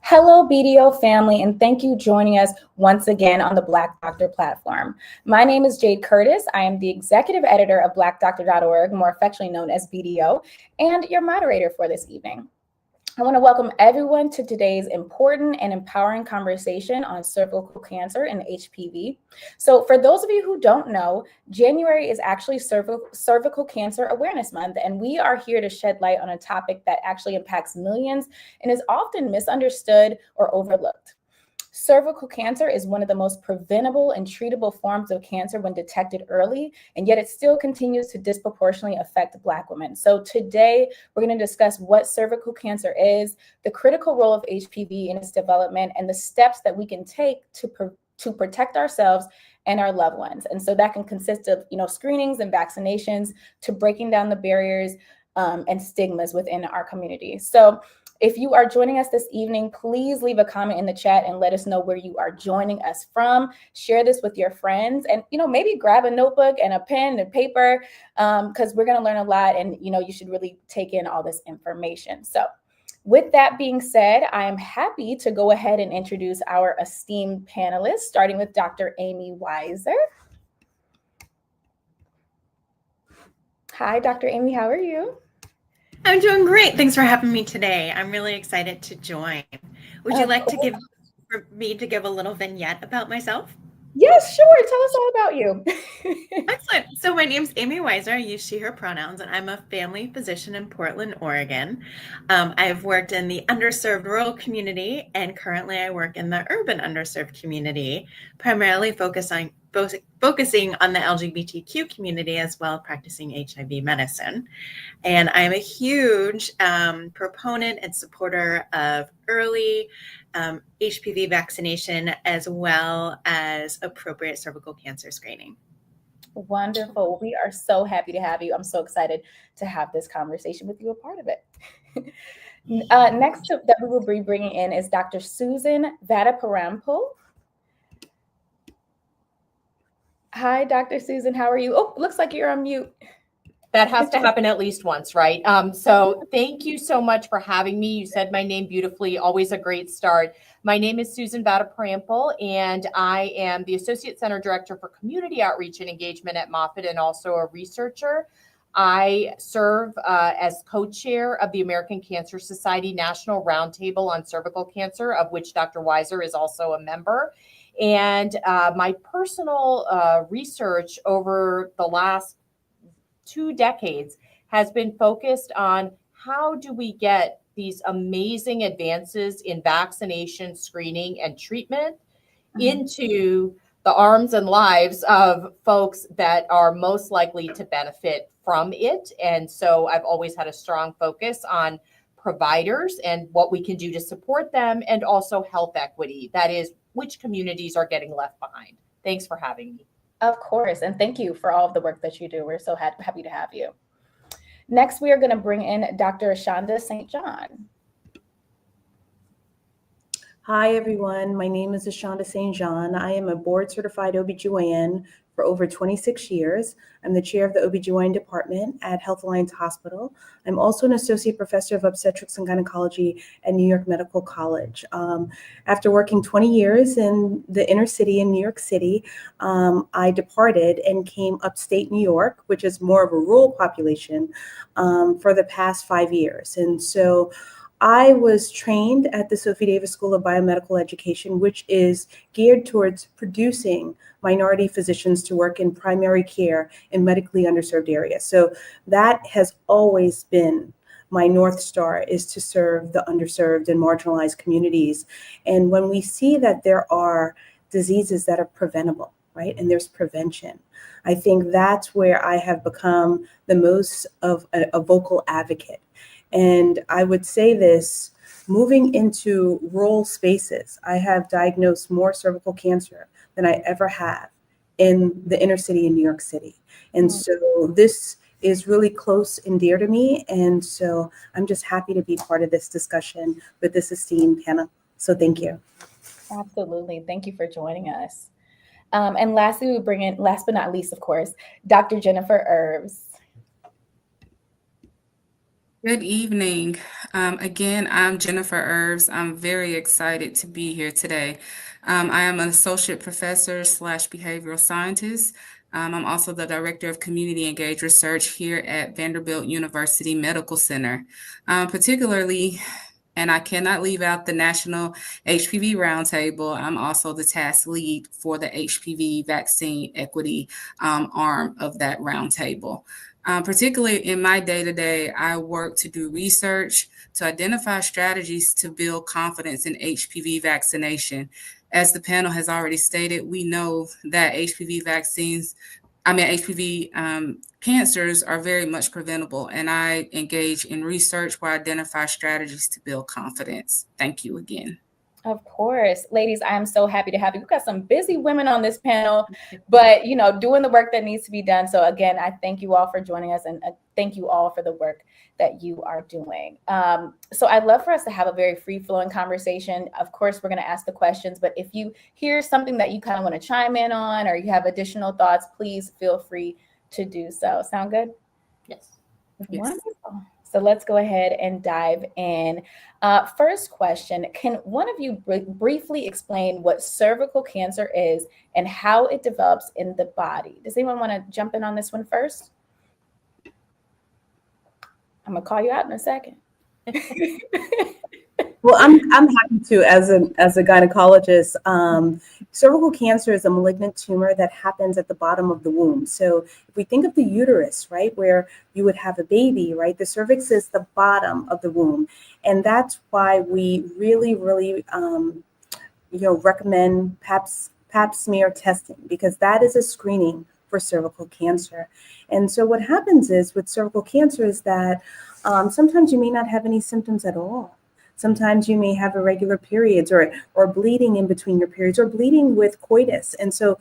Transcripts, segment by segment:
Hello, BDO family, and thank you for joining us once again on the Black Doctor platform. My name is Jade Curtis. I am the executive editor of blackdoctor.org, more affectionately known as BDO, and your moderator for this evening. I want to welcome everyone to today's important and empowering conversation on cervical cancer and HPV. So for those of you who don't know, January is actually Cervical Cancer Awareness Month, and we are here to shed light on a topic that actually impacts millions and is often misunderstood or overlooked. Cervical cancer is one of the most preventable and treatable forms of cancer when detected early, and yet it still continues to disproportionately affect Black women. So today, we're going to discuss what cervical cancer is, the critical role of HPV in its development, and the steps that we can take to protect ourselves and our loved ones. And so that can consist of, screenings and vaccinations to breaking down the barriers and stigmas within our community. So if you are joining us this evening, please leave a comment in the chat and let us know where you are joining us from. Share this with your friends and, maybe grab a notebook and a pen and paper because we're going to learn a lot and, you should really take in all this information. So with that being said, I am happy to go ahead and introduce our esteemed panelists, starting with Dr. Amy Weiser. Hi, Dr. Amy, how are you? I'm doing great. Thanks for having me today. I'm really excited to join. Would you like for me to give a little vignette about myself? Yes, sure. Tell us all about you. Excellent. So my name's Amy Weiser. I use she, her pronouns, and I'm a family physician in Portland, Oregon. I've worked in the underserved rural community, and currently I work in the urban underserved community, primarily focusing on the LGBTQ community as well as practicing HIV medicine. And I'm a huge proponent and supporter of early HPV vaccination as well as appropriate cervical cancer screening. Wonderful. We are so happy to have you. I'm so excited to have this conversation with you, a part of it. Next that we will be bringing in is Dr. Susan Vataparampil. Hi, Dr. Susan. How are you? Oh, looks like you're on mute. That has to happen at least once, right? So thank you so much for having me. You said my name beautifully, always a great start. My name is Susan Vataparampil, and I am the Associate Center Director for Community Outreach and Engagement at Moffitt and also a researcher. I serve as co-chair of the American Cancer Society National Roundtable on Cervical Cancer, of which Dr. Weiser is also a member. And my personal research over the last 2 decades has been focused on how do we get these amazing advances in vaccination, screening, and treatment into the arms and lives of folks that are most likely to benefit from it. And so I've always had a strong focus on providers and what we can do to support them, and also health equity, that is, which communities are getting left behind. Thanks for having me. Of course, and thank you for all of the work that you do. We're so happy to have you. Next, we are going to bring in Dr. Ashonda St. John. Hi, everyone. My name is Ashonda St. John. I am a board-certified OBGYN for over 26 years. I'm the chair of the OBGYN department at Health Alliance Hospital. I'm also an associate professor of obstetrics and gynecology at New York Medical College. After working 20 years in the inner city in New York City, I departed and came upstate New York, which is more of a rural population, for the past 5 years. And so I was trained at the Sophie Davis School of Biomedical Education, which is geared towards producing minority physicians to work in primary care in medically underserved areas. So that has always been my North Star, is to serve the underserved and marginalized communities. And when we see that there are diseases that are preventable, right, and there's prevention, I think that's where I have become the most of a vocal advocate. And I would say this, moving into rural spaces, I have diagnosed more cervical cancer than I ever have in the inner city in New York City. And so this is really close and dear to me. And so I'm just happy to be part of this discussion with this esteemed panel. So thank you. Absolutely. Thank you for joining us. And lastly, we bring in, last but not least, of course, Dr. Jennifer Irves. Good evening. Again, I'm Jennifer Irves. I'm very excited to be here today. I am an associate professor slash behavioral scientist. I'm also the director of community engaged research here at Vanderbilt University Medical Center. Particularly, and I cannot leave out the National HPV Roundtable. I'm also the task lead for the HPV vaccine equity arm of that roundtable. Particularly in my day-to-day, I work to do research to identify strategies to build confidence in HPV vaccination. As the panel has already stated, we know that HPV cancers are very much preventable, and I engage in research where I identify strategies to build confidence. Thank you again. Of course. Ladies, I am so happy to have you. We've got some busy women on this panel, but doing the work that needs to be done. So again, I thank you all for joining us, and thank you all for the work that you are doing. So I'd love for us to have a very free-flowing conversation. Of course, we're going to ask the questions, but if you hear something that you kind of want to chime in on, or you have additional thoughts, please feel free to do so. Sound good? Yes. Wonderful. So let's go ahead and dive in. First question, can one of you briefly explain what cervical cancer is and how it develops in the body? Does anyone want to jump in on this one first? I'm going to call you out in a second. Well, I'm happy to, as a gynecologist. Cervical cancer is a malignant tumor that happens at the bottom of the womb. So if we think of the uterus, right, where you would have a baby, right, the cervix is the bottom of the womb, and that's why we really, recommend Pap smear testing, because that is a screening for cervical cancer. And so what happens is with cervical cancer is that sometimes you may not have any symptoms at all. Sometimes you may have irregular periods or bleeding in between your periods or bleeding with coitus. And so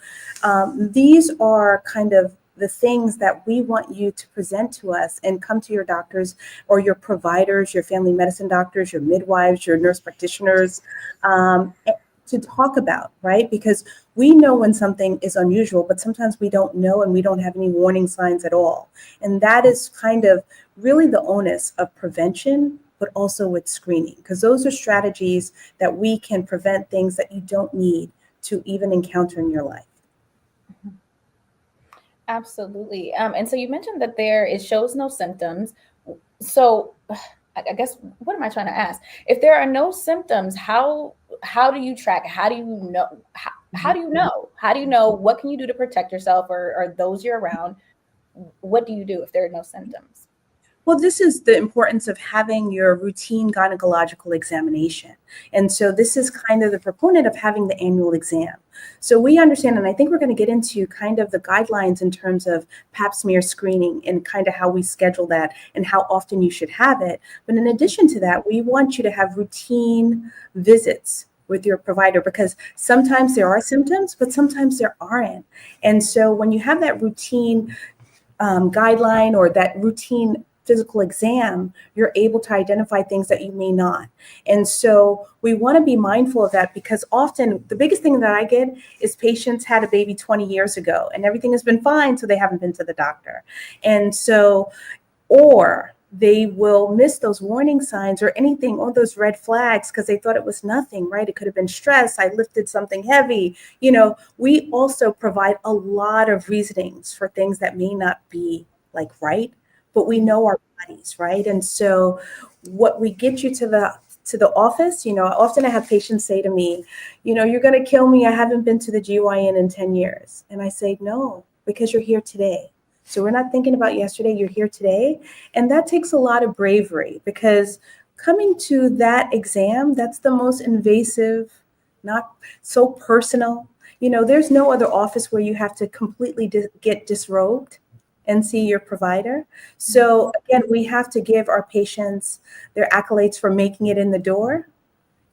these are kind of the things that we want you to present to us and come to your doctors or your providers, your family medicine doctors, your midwives, your nurse practitioners, to talk about, right? Because we know when something is unusual, but sometimes we don't know and we don't have any warning signs at all. And that is kind of really the onus of prevention, but also with screening, because those are strategies that we can prevent things that you don't need to even encounter in your life. Absolutely. And so you mentioned that it shows no symptoms. So I guess, what am I trying to ask? If there are no symptoms, how do you track? How do you know? How do you know? How do you know? What can you do to protect yourself or those you're around? What do you do if there are no symptoms? Well, this is the importance of having your routine gynecological examination. And so this is kind of the proponent of having the annual exam. So we understand, and I think we're going to get into kind of the guidelines in terms of Pap smear screening and kind of how we schedule that and how often you should have it. But in addition to that, we want you to have routine visits with your provider, because sometimes there are symptoms, but sometimes there aren't. And so when you have that routine guideline or that routine physical exam, you're able to identify things that you may not. And so we want to be mindful of that, because often the biggest thing that I get is patients had a baby 20 years ago and everything has been fine, so they haven't been to the doctor. And so, or they will miss those warning signs or anything, or those red flags, because they thought it was nothing, right? It could have been stress. I lifted something heavy. We also provide a lot of reasonings for things that may not be right, but we know our bodies, right? And so what we get you to the office, often I have patients say to me, you're going to kill me. I haven't been to the GYN in 10 years. And I say, no, because you're here today. So we're not thinking about yesterday, you're here today. And that takes a lot of bravery, because coming to that exam, that's the most invasive, not so personal. There's no other office where you have to completely get disrobed and see your provider. So again, we have to give our patients their accolades for making it in the door,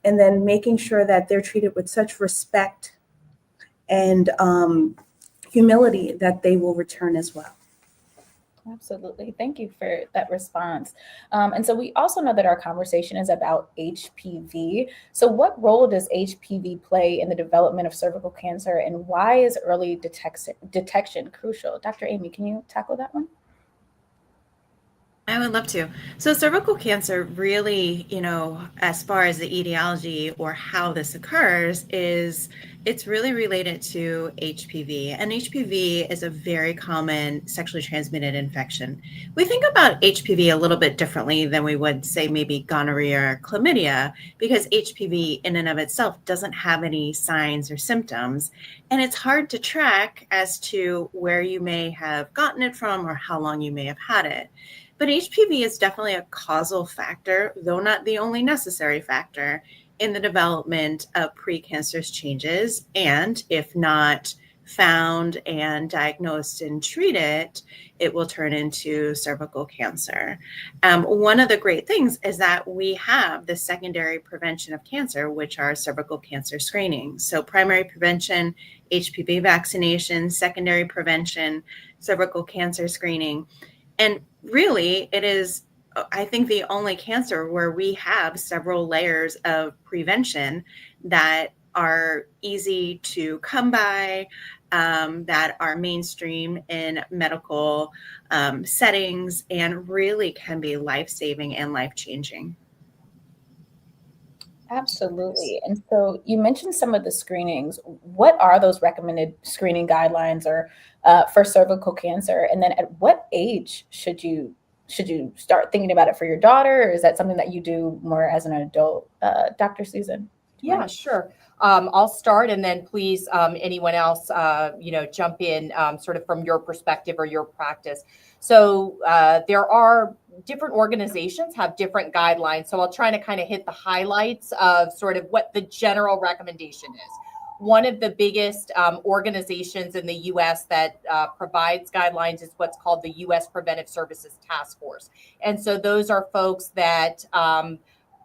and then making sure that they're treated with such respect and humility that they will return as well. Absolutely. Thank you for that response. And so we also know that our conversation is about HPV. So what role does HPV play in the development of cervical cancer, and why is early detection crucial? Dr. Amy, can you tackle that one? I would love to. So cervical cancer really, as far as the etiology or how this occurs it's really related to HPV. And HPV is a very common sexually transmitted infection. We think about HPV a little bit differently than we would say maybe gonorrhea or chlamydia, because HPV in and of itself doesn't have any signs or symptoms. And it's hard to track as to where you may have gotten it from or how long you may have had it. But HPV is definitely a causal factor, though not the only necessary factor, in the development of precancerous changes. And if not found and diagnosed and treated, it will turn into cervical cancer. One of the great things is that we have the secondary prevention of cancer, which are cervical cancer screening. So primary prevention, HPV vaccination, secondary prevention, cervical cancer screening. And really, it is, I think, the only cancer where we have several layers of prevention that are easy to come by, that are mainstream in medical settings, and really can be life-saving and life-changing. Absolutely. And so you mentioned some of the screenings. What are those recommended screening guidelines or for cervical cancer? And then at what age should you start thinking about it for your daughter, or is that something that you do more as an adult, Dr. Susan? Yeah, sure. I'll start, and then please, anyone else, jump in sort of from your perspective or your practice. So there are different organizations have different guidelines. So I'll try to kind of hit the highlights of sort of what the general recommendation is. One of the biggest organizations in the U.S. that provides guidelines is what's called the U.S. Preventive Services Task Force. And so those are folks that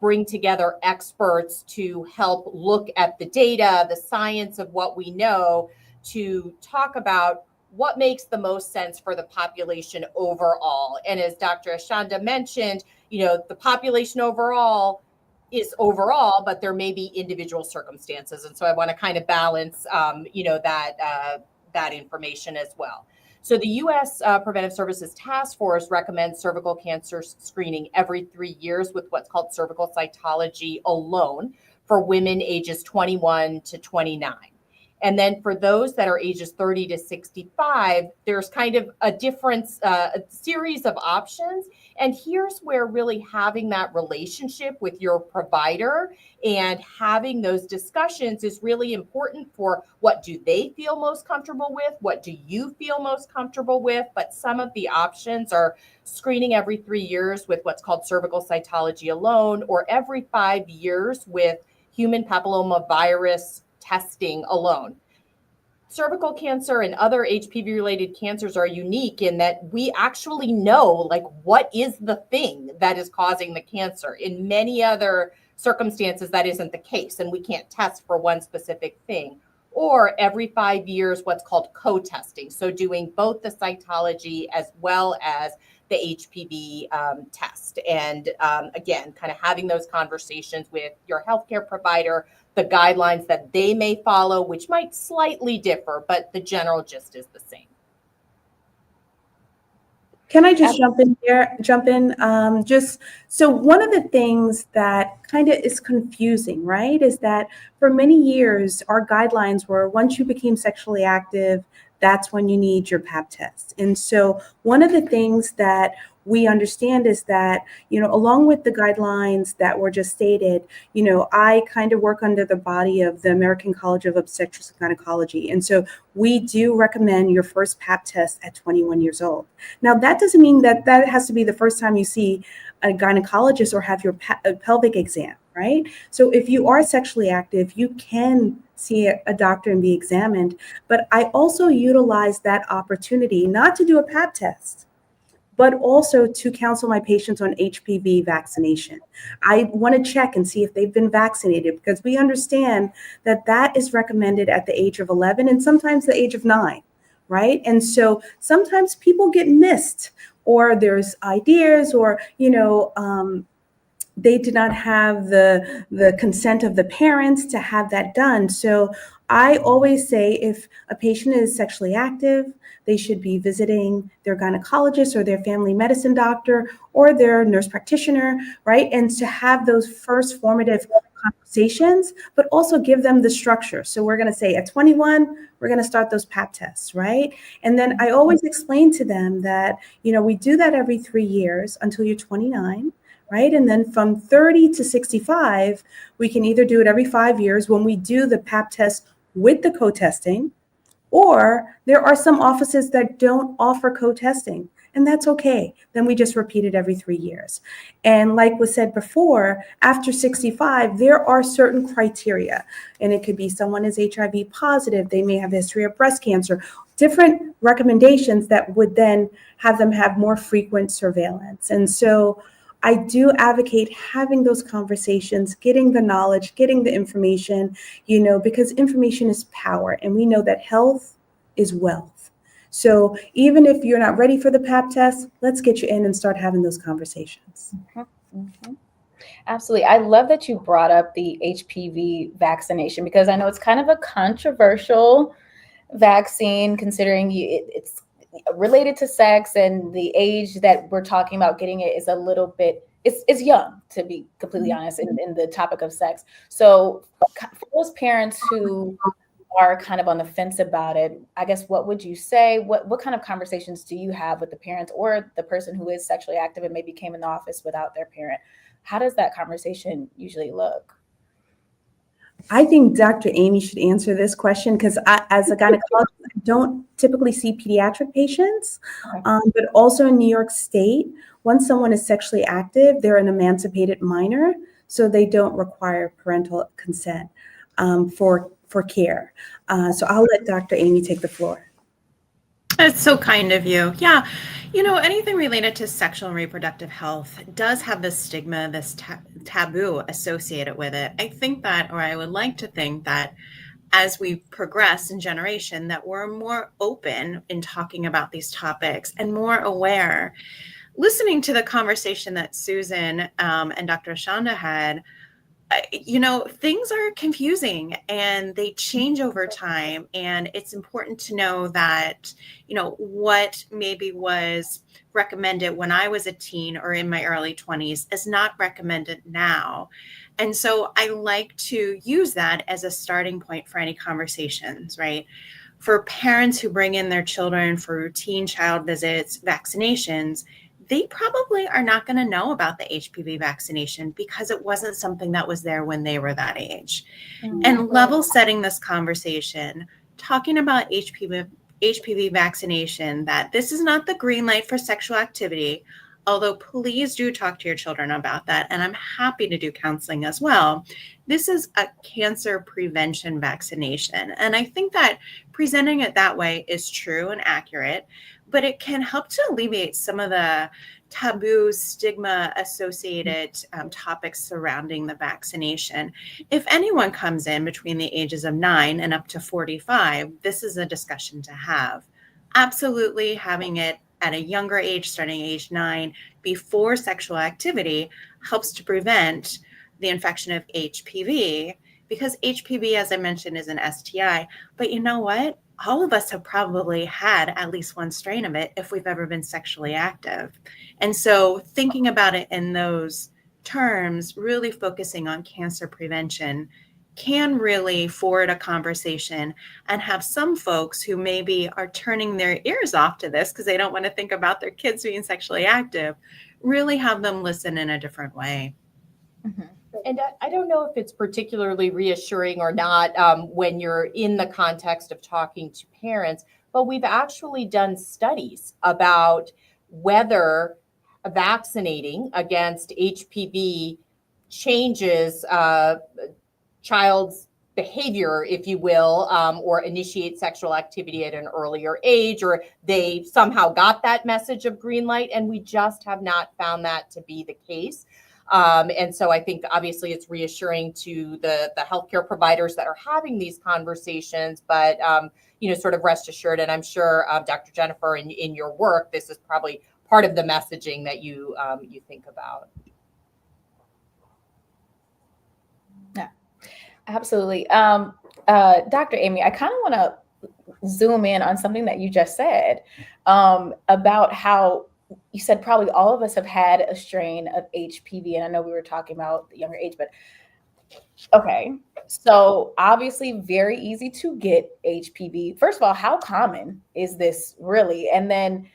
bring together experts to help look at the data, the science of what we know, to talk about what makes the most sense for the population overall. And as Dr. Ashanda mentioned, the population overall is overall, but there may be individual circumstances. And so I want to kind of balance, that information as well. So the U.S. Preventive Services Task Force recommends cervical cancer screening every 3 years with what's called cervical cytology alone for women ages 21 to 29. And then for those that are ages 30 to 65, there's kind of a different series of options. And here's where really having that relationship with your provider and having those discussions is really important for what do they feel most comfortable with? What do you feel most comfortable with? But some of the options are screening every 3 years with what's called cervical cytology alone, or every 5 years with human papillomavirus testing alone. Cervical cancer and other HPV-related cancers are unique in that we actually know, what is the thing that is causing the cancer. In many other circumstances, that isn't the case, and we can't test for one specific thing. Or every 5 years, what's called co-testing. So doing both the cytology as well as the HPV test. And again, kind of having those conversations with your healthcare provider, the guidelines that they may follow, which might slightly differ, but the general gist is the same. Can I just jump in there? Just so one of the things that kind of is confusing, right, is that for many years, our guidelines were once you became sexually active, that's when you need your Pap test. And so one of the things that we understand is that, along with the guidelines that were just stated, I kind of work under the body of the American College of Obstetrics and Gynecology. And so we do recommend your first Pap test at 21 years old. Now, that doesn't mean that has to be the first time you see a gynecologist or have your pelvic exam, right? So if you are sexually active, you can see a doctor and be examined. But I also utilize that opportunity not to do a Pap test, but also to counsel my patients on HPV vaccination. I want to check and see if they've been vaccinated, because we understand that that is recommended at the age of 11 and sometimes the age of 9, right? And so sometimes people get missed, or there's ideas, or, they did not have the consent of the parents to have that done. So I always say if a patient is sexually active, they should be visiting their gynecologist or their family medicine doctor or their nurse practitioner, right? And to have those first formative conversations, but also give them the structure. So we're going to say at 21, we're going to start those pap tests, right? And then I always explain to them that, we do that every 3 years until you're 29. Right. And then from 30 to 65, we can either do it every 5 years when we do the pap test with the co-testing, or there are some offices that don't offer co-testing, and that's okay. Then we just repeat it every 3 years. And like was said before, after 65, there are certain criteria, and it could be someone is HIV positive, they may have a history of breast cancer, different recommendations that would then have them have more frequent surveillance. And so I do advocate having those conversations, getting the knowledge, getting the information, because information is power, and we know that health is wealth. So even if you're not ready for the pap test, let's get you in and start having those conversations. Absolutely. I love that you brought up the HPV vaccination, because I know it's kind of a controversial vaccine, considering it's related to sex, and the age that we're talking about getting it is a little bit, it's young, to be completely honest, in the topic of sex. So for those parents who are kind of on the fence about it, I guess, what would you say? What kind of conversations do you have with the parents or the person who is sexually active and maybe came in the office without their parent? How does that conversation usually look? I think Dr. Amy should answer this question, because as a gynecologist, I don't typically see pediatric patients, but also in New York State, once someone is sexually active, they're an emancipated minor, so they don't require parental consent for care. So I'll let Dr. Amy take the floor. That's so kind of you. Yeah. Anything related to sexual and reproductive health does have this stigma, this taboo associated with it. I think that, or I would like to think that as we progress in generation, that we're more open in talking about these topics and more aware. Listening to the conversation that Susan and Dr. Ashanda had, things are confusing and they change over time. And it's important to know that, what maybe was recommended when I was a teen or in my early 20s is not recommended now. And so I like to use that as a starting point for any conversations, right? For parents who bring in their children for routine child visits, vaccinations, they probably are not going to know about the HPV vaccination because it wasn't something that was there when they were that age. And level setting this conversation, talking about HPV vaccination, that this is not the green light for sexual activity, although please do talk to your children about that. And I'm happy to do counseling as well. This is a cancer prevention vaccination. And I think that presenting it that way is true and accurate, but it can help to alleviate some of the taboo, stigma associated topics surrounding the vaccination. If anyone comes in between the ages of 9 and up to 45, this is a discussion to have. Absolutely having it at a younger age, starting age 9, before sexual activity, helps to prevent the infection of HPV, because HPV, as I mentioned, is an STI. But you know what? All of us have probably had at least one strain of it if we've ever been sexually active. And so thinking about it in those terms, really focusing on cancer prevention, can really forward a conversation and have some folks who maybe are turning their ears off to this because they don't want to think about their kids being sexually active, really have them listen in a different way. And I don't know if it's particularly reassuring or not when you're in the context of talking to parents, but we've actually done studies about whether vaccinating against HPV changes child's behavior, if you will, or initiate sexual activity at an earlier age, or they somehow got that message of green light, and we just have not found that to be the case. And so I think obviously it's reassuring to the healthcare providers that are having these conversations, but sort of rest assured, and I'm sure Dr. Jennifer, in your work, this is probably part of the messaging that you think about. Absolutely. Dr. Amy, I kind of want to zoom in on something that you just said about how you said probably all of us have had a strain of HPV. And I know we were talking about the younger age, but okay. So obviously very easy to get HPV. First of all, how common is this really? And then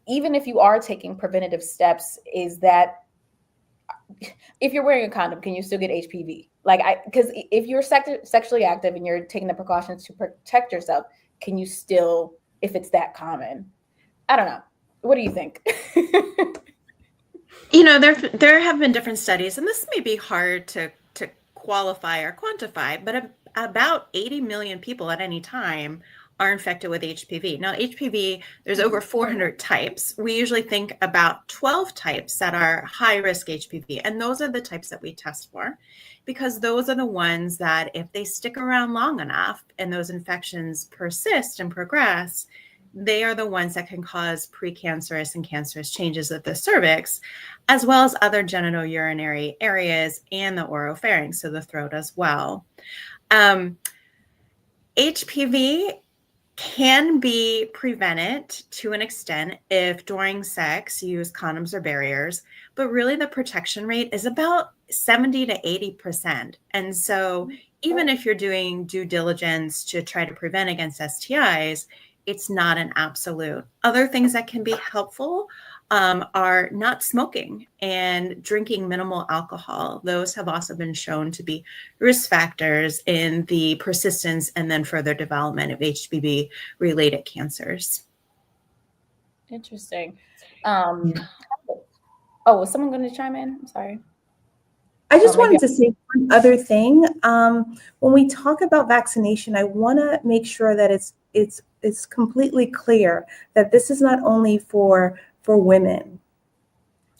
even if you are taking preventative steps, is that if you're wearing a condom, can you still get HPV? Because if you're sexually active and you're taking the precautions to protect yourself, can you still, if it's that common? I don't know. What do you think? There have been different studies, and this may be hard to qualify or quantify, but about 80 million people at any time are infected with HPV. Now, HPV, there's over 400 types. We usually think about 12 types that are high-risk HPV, and those are the types that we test for, because those are the ones that if they stick around long enough and those infections persist and progress, they are the ones that can cause precancerous and cancerous changes of the cervix, as well as other genitourinary areas and the oropharynx, so the throat as well. HPV can be prevented to an extent if during sex you use condoms or barriers, but really the protection rate is about 70 to 80%. And so even if you're doing due diligence to try to prevent against STIs, it's not an absolute. Other things that can be helpful are not smoking and drinking minimal alcohol. Those have also been shown to be risk factors in the persistence and then further development of HPV-related cancers. Interesting. Was someone going to chime in? I'm sorry. I just wanted to say one other thing. When we talk about vaccination, I want to make sure that it's completely clear that this is not only for women.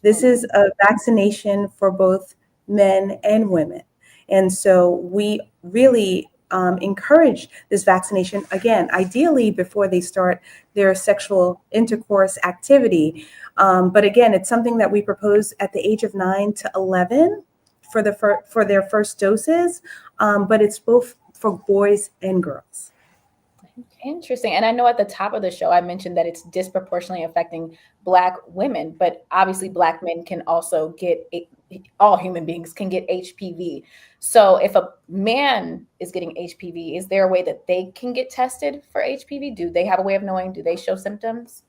This is a vaccination for both men and women. And so we really encourage this vaccination, again, ideally before they start their sexual intercourse activity. But again, it's something that we propose at the age of 9 to 11 for their first doses, but it's both for boys and girls. Interesting. And I know at the top of the show, I mentioned that it's disproportionately affecting Black women, but obviously Black men can also all human beings can get HPV. So if a man is getting HPV, is there a way that they can get tested for HPV? Do they have a way of knowing? Do they show symptoms?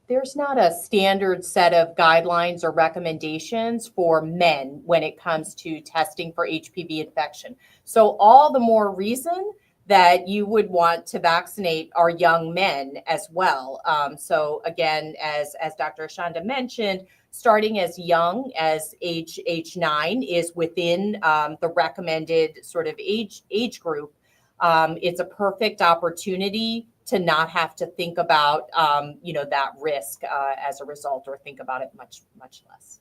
There's not a standard set of guidelines or recommendations for men when it comes to testing for HPV infection. So all the more reason that you would want to vaccinate our young men as well. So again, as Dr. Ashanda mentioned, starting as young as age 9 is within the recommended sort of age group. It's a perfect opportunity to not have to think about that risk as a result, or think about it much less.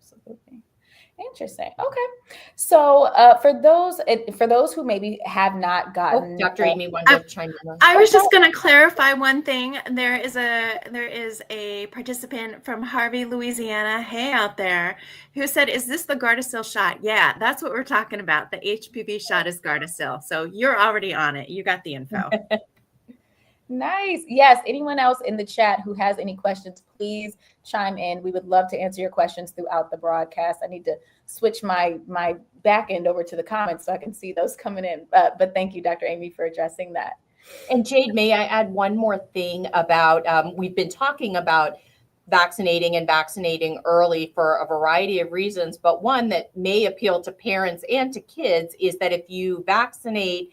Absolutely. Interesting. Okay. So for those who maybe have not gotten, Dr. Amy wanted to chime in. I was just going to clarify one thing. There is a participant from Harvey, Louisiana, hey out there, who said, "Is this the Gardasil shot?" Yeah, that's what we're talking about. The HPV shot is Gardasil. So you're already on it. You got the info. Nice. Yes. Anyone else in the chat who has any questions, please chime in. We would love to answer your questions throughout the broadcast. I need to switch my back end over to the comments so I can see those coming in. But thank you, Dr. Amy, for addressing that. And Jade, may I add one more thing about, we've been talking about vaccinating early for a variety of reasons, but one that may appeal to parents and to kids is that if you vaccinate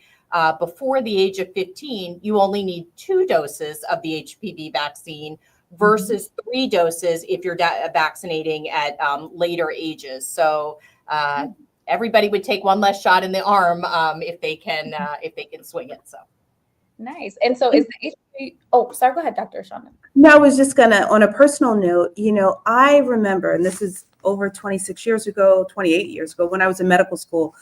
before the age of 15, you only need 2 doses of the HPV vaccine versus 3 doses if you're vaccinating at later ages. So everybody would take one less shot in the arm if they can swing it. So nice. And so is the HPV? Oh, sorry. Go ahead, Dr. Ashanda. No, I was just gonna, on a personal note, I remember, and this is over 28 years ago, when I was in medical school,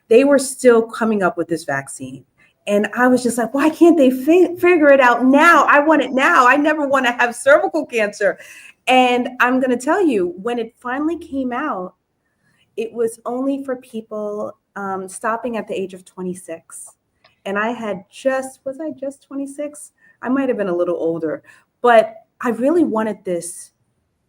they were still coming up with this vaccine. And I was just like, why can't they figure it out now? I want it now. I never want to have cervical cancer. And I'm going to tell you, when it finally came out, it was only for people stopping at the age of 26. And I had was I just 26? I might have been a little older, but I really wanted this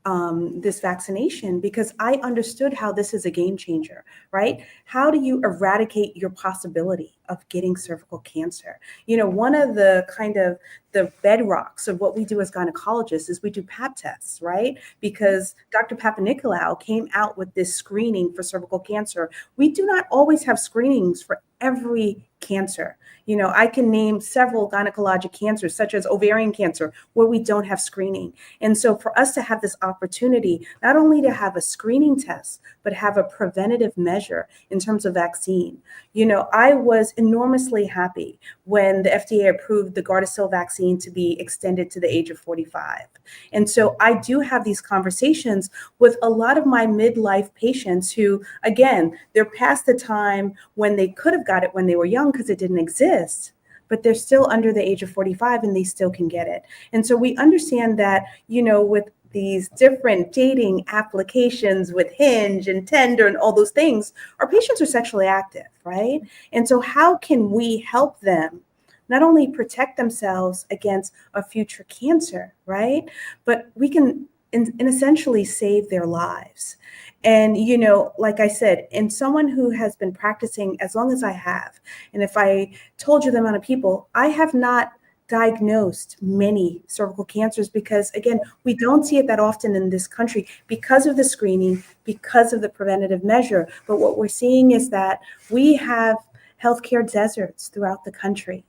vaccination because I understood how this is a game changer, right? How do you eradicate your possibility of getting cervical cancer? You know, one of the kind of the bedrocks of what we do as gynecologists is we do pap tests, right? Because Dr. Papanicolaou came out with this screening for cervical cancer. We do not always have screenings for every cancer. You know, I can name several gynecologic cancers, such as ovarian cancer, where we don't have screening. And so for us to have this opportunity, not only to have a screening test, but have a preventative measure in terms of vaccine. You know, I was enormously happy when the FDA approved the Gardasil vaccine to be extended to the age of 45. And so I do have these conversations with a lot of my midlife patients who, again, they're past the time when they could have got it when they were young because it didn't exist, but they're still under the age of 45 and they still can get it. And so we understand that, you know, with these different dating applications with Hinge and Tinder and all those things, our patients are sexually active, right? And so how can we help them not only protect themselves against a future cancer, right? But we can essentially save their lives. And, you know, like I said, in someone who has been practicing as long as I have, and if I told you the amount of people, I have not diagnosed many cervical cancers because, again, we don't see it that often in this country because of the screening, because of the preventative measure. But what we're seeing is that we have healthcare deserts throughout the country.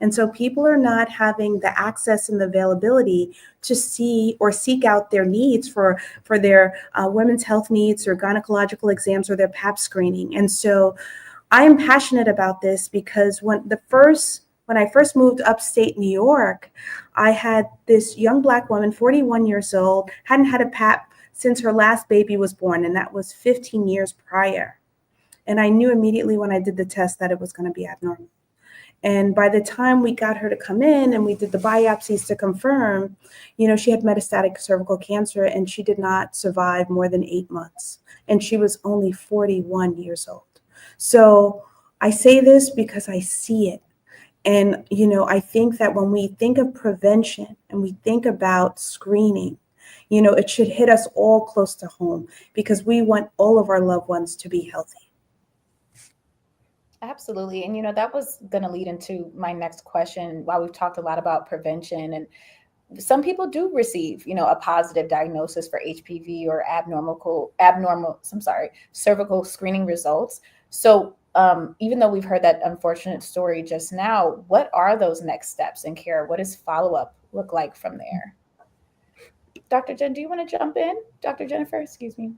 And so people are not having the access and the availability to see or seek out their needs for their women's health needs or gynecological exams or their pap screening. And so I am passionate about this because when I first moved upstate New York, I had this young Black woman, 41 years old, hadn't had a pap since her last baby was born, and that was 15 years prior. And I knew immediately when I did the test that it was going to be abnormal. And by the time we got her to come in and we did the biopsies to confirm, you know, she had metastatic cervical cancer and she did not survive more than 8 months. And she was only 41 years old. So I say this because I see it. And, you know, I think that when we think of prevention and we think about screening, you know, it should hit us all close to home because we want all of our loved ones to be healthy. Absolutely. And, you know, that was going to lead into my next question. While we've talked a lot about prevention, and some people do receive, you know, a positive diagnosis for HPV or cervical screening results. So even though we've heard that unfortunate story just now, what are those next steps in care? What does follow-up look like from there? Dr. Jen, do you want to jump in? Dr. Jennifer, excuse me.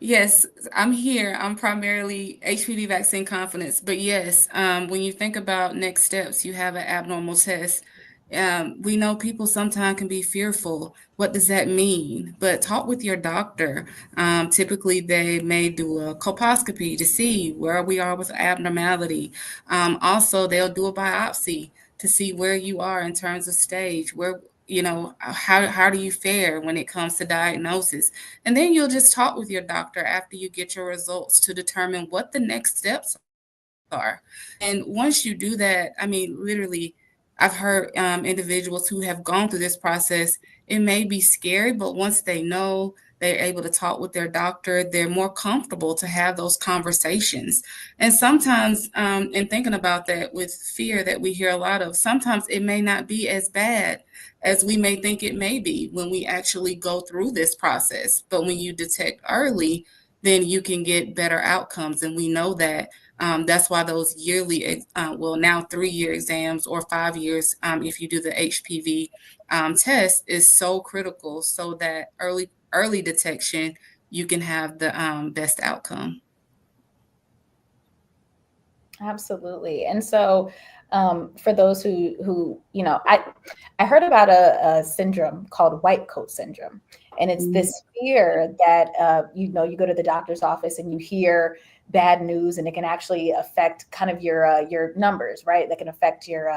Yes, I'm here. I'm primarily HPV vaccine confidence, but yes, when you think about next steps, you have an abnormal test. We know people sometimes can be fearful. What does that mean? But talk with your doctor. Typically, they may do a colposcopy to see where we are with abnormality. Also, they'll do a biopsy to see where you are in terms of stage, where, you know, how do you fare when it comes to diagnosis? And then you'll just talk with your doctor after you get your results to determine what the next steps are. And once you do that, I mean, literally, I've heard individuals who have gone through this process, it may be scary, but once they know, they're able to talk with their doctor, they're more comfortable to have those conversations. And sometimes, in thinking about that with fear that we hear a lot of, sometimes it may not be as bad as we may think it may be when we actually go through this process. But when you detect early, then you can get better outcomes. And we know that. That's why those yearly, now 3-year exams or 5 years, if you do the HPV test, is so critical so that early detection, you can have the best outcome. Absolutely. And so for those who, you know, I heard about a syndrome called white coat syndrome. And it's this fear that, you know, you go to the doctor's office and you hear bad news and it can actually affect kind of your numbers, right? That can affect your,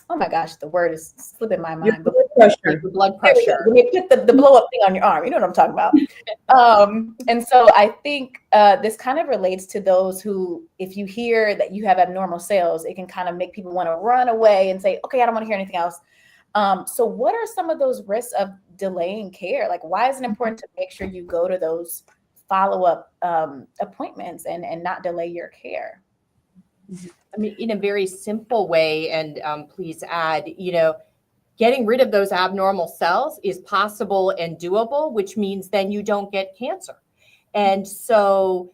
oh my gosh, the word is slipping my mind. But like your blood There we go. pressure. When they put the blow up thing on your arm, you know what I'm talking about. And so I think this kind of relates to those who, if you hear that you have abnormal cells, it can kind of make people want to run away and say, okay, I don't want to hear anything else. So what are some of those risks of delaying care? Like, why is it important to make sure you go to those follow-up appointments and not delay your care? I mean, in a very simple way, and please add, getting rid of those abnormal cells is possible and doable, which means then you don't get cancer. And so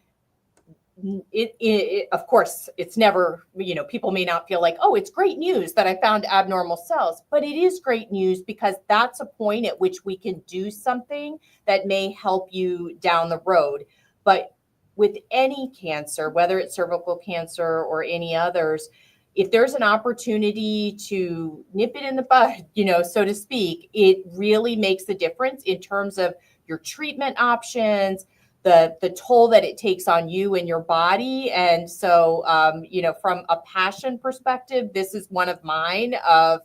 of course, it's never, people may not feel like, oh, it's great news that I found abnormal cells, but it is great news because that's a point at which we can do something that may help you down the road. But with any cancer, whether it's cervical cancer or any others, if there's an opportunity to nip it in the bud, so to speak, it really makes a difference in terms of your treatment options, the toll that it takes on you and your body. And so, from a passion perspective, this is one of mine of,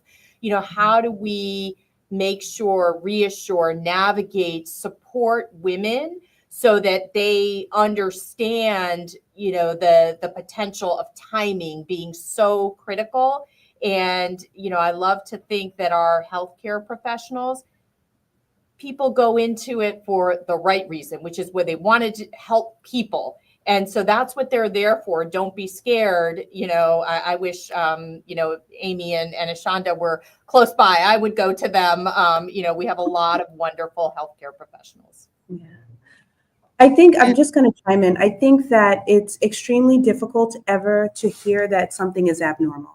how do we make sure, reassure, navigate, support women so that they understand, the potential of timing being so critical. And, I love to think that our healthcare professionals, people go into it for the right reason, which is where they wanted to help people. And so that's what they're there for. Don't be scared. I wish, Amy and Ashonda were close by. I would go to them. We have a lot of wonderful healthcare professionals. Yeah. I think I'm just going to chime in. I think that it's extremely difficult ever to hear that something is abnormal.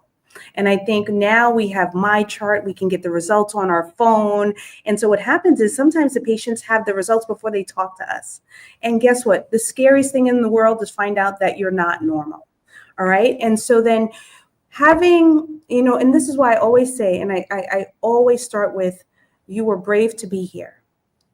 And I think now we have My Chart, we can get the results on our phone. And so what happens is sometimes the patients have the results before they talk to us. And guess what? The scariest thing in the world is find out that you're not normal. All right. And so then having, and this is why I always say, and I always start with, you were brave to be here,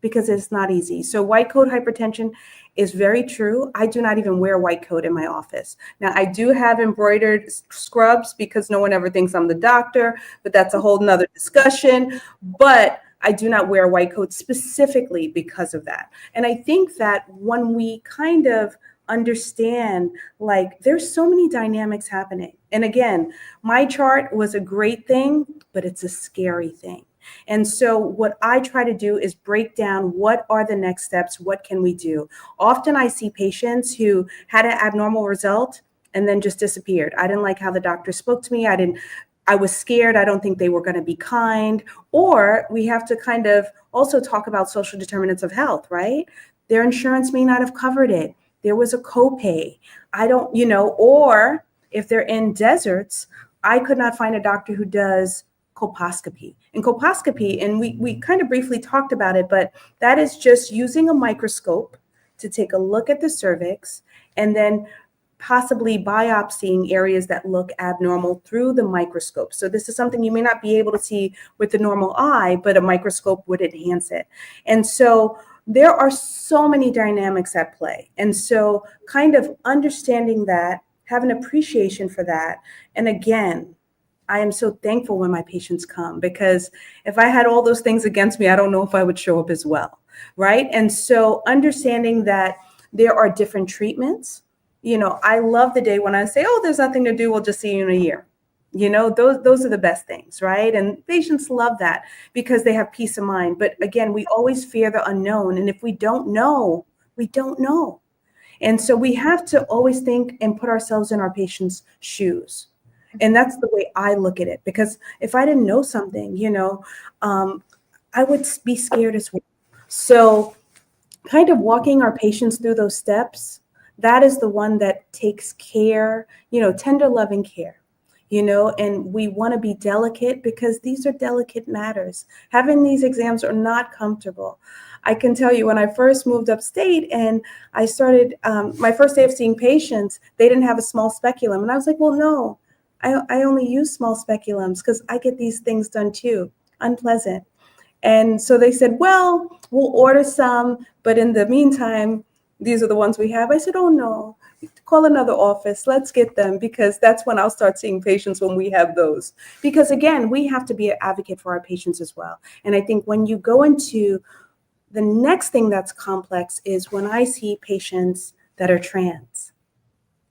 because it's not easy. So white coat hypertension is very true. I do not even wear white coat in my office. Now, I do have embroidered scrubs because no one ever thinks I'm the doctor, but that's a whole nother discussion. But I do not wear white coat specifically because of that. And I think that when we kind of understand, like, there's so many dynamics happening. And again, My Chart was a great thing, but it's a scary thing. And so what I try to do is break down what are the next steps, what can we do? Often I see patients who had an abnormal result and then just disappeared. I didn't like how the doctor spoke to me. I was scared. I don't think they were going to be kind. Or we have to kind of also talk about social determinants of health, right? Their insurance may not have covered it. There was a copay. Or if they're in deserts, I could not find a doctor who does colposcopy. And we kind of briefly talked about it, but that is just using a microscope to take a look at the cervix and then possibly biopsying areas that look abnormal through the microscope. So this is something you may not be able to see with the normal eye, but a microscope would enhance it. And so there are so many dynamics at play. And so kind of understanding that, have an appreciation for that. And again, I am so thankful when my patients come, because if I had all those things against me, I don't know if I would show up as well, right? And so understanding that there are different treatments. I love the day when I say, oh, there's nothing to do, we'll just see you in a year. Those are the best things, right? And patients love that because they have peace of mind. But again, we always fear the unknown. And if we don't know, we don't know. And so we have to always think and put ourselves in our patients' shoes. And that's the way I look at it, because if I didn't know something, I would be scared as well. So kind of walking our patients through those steps, that is the one that takes care, tender, loving care, and we want to be delicate because these are delicate matters. Having these exams are not comfortable. I can tell you, when I first moved upstate and I started my first day of seeing patients, they didn't have a small speculum. And I was like, well, no. I only use small speculums because I get these things done too, unpleasant. And so they said, well, we'll order some, but in the meantime, these are the ones we have. I said, oh no, call another office. Let's get them, because that's when I'll start seeing patients, when we have those. Because again, we have to be an advocate for our patients as well. And I think when you go into the next thing that's complex is when I see patients that are trans.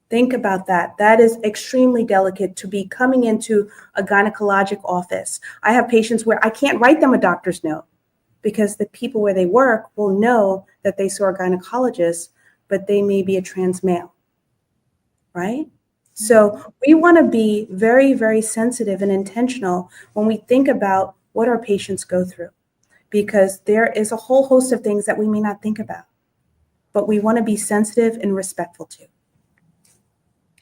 Think about that. That is extremely delicate to be coming into a gynecologic office. I have patients where I can't write them a doctor's note because the people where they work will know that they saw a gynecologist, but they may be a trans male, right? So we want to be very, very sensitive and intentional when we think about what our patients go through, because there is a whole host of things that we may not think about, but we want to be sensitive and respectful to.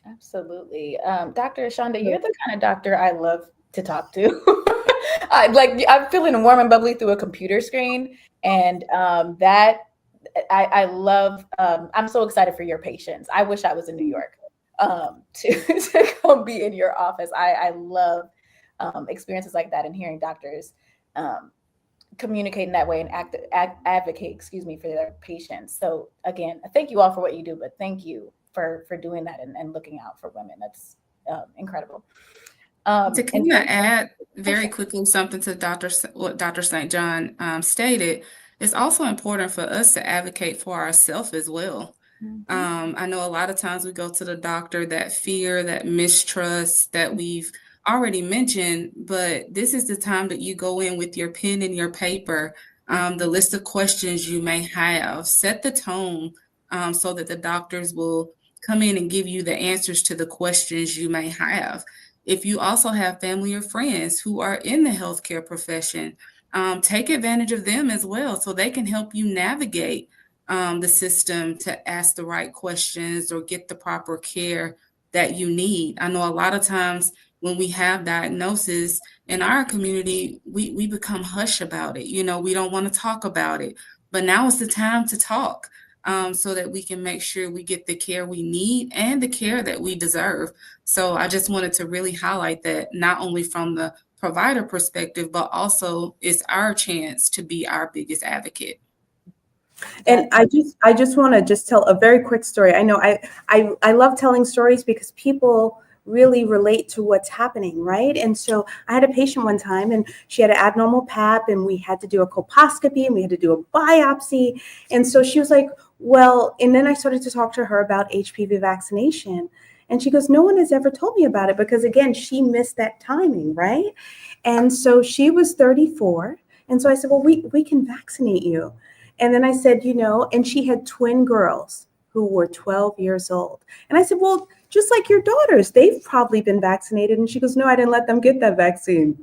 Absolutely. Dr. Shonda, you're the kind of doctor I love to talk to. I'm feeling warm and bubbly through a computer screen. And I love, I'm so excited for your patients. I wish I was in New York to come be in your office. I love experiences like that and hearing doctors communicate in that way and advocate, for their patients. So again, thank you all for what you do, but thank you for doing that and looking out for women. That's incredible. To kind of add very quickly something to what Dr. St. John stated, it's also important for us to advocate for ourselves as well. I know a lot of times we go to the doctor, that fear, that mistrust that we've already mentioned, but this is the time that you go in with your pen and your paper, the list of questions you may have, set the tone so that the doctors will come in and give you the answers to the questions you may have. If you also have family or friends who are in the healthcare profession, take advantage of them as well so they can help you navigate the system to ask the right questions or get the proper care that you need. I know a lot of times when we have diagnosis in our community, we become hush about it. You know, we don't want to talk about it, but now is the time to talk. So that we can make sure we get the care we need and the care that we deserve. So I just wanted to really highlight that, not only from the provider perspective, but also it's our chance to be our biggest advocate. And I just want to just tell a very quick story. I know I love telling stories because people really relate to what's happening, right? And so I had a patient one time and she had an abnormal pap and we had to do a colposcopy and we had to do a biopsy. And so she was like, well, and then I started to talk to her about HPV vaccination. And she goes, no one has ever told me about it, because again, she missed that timing, right? And so she was 34. And so I said, well, we can vaccinate you. And then I said, and she had twin girls who were 12 years old. And I said, well, just like your daughters, they've probably been vaccinated. And she goes, no, I didn't let them get that vaccine.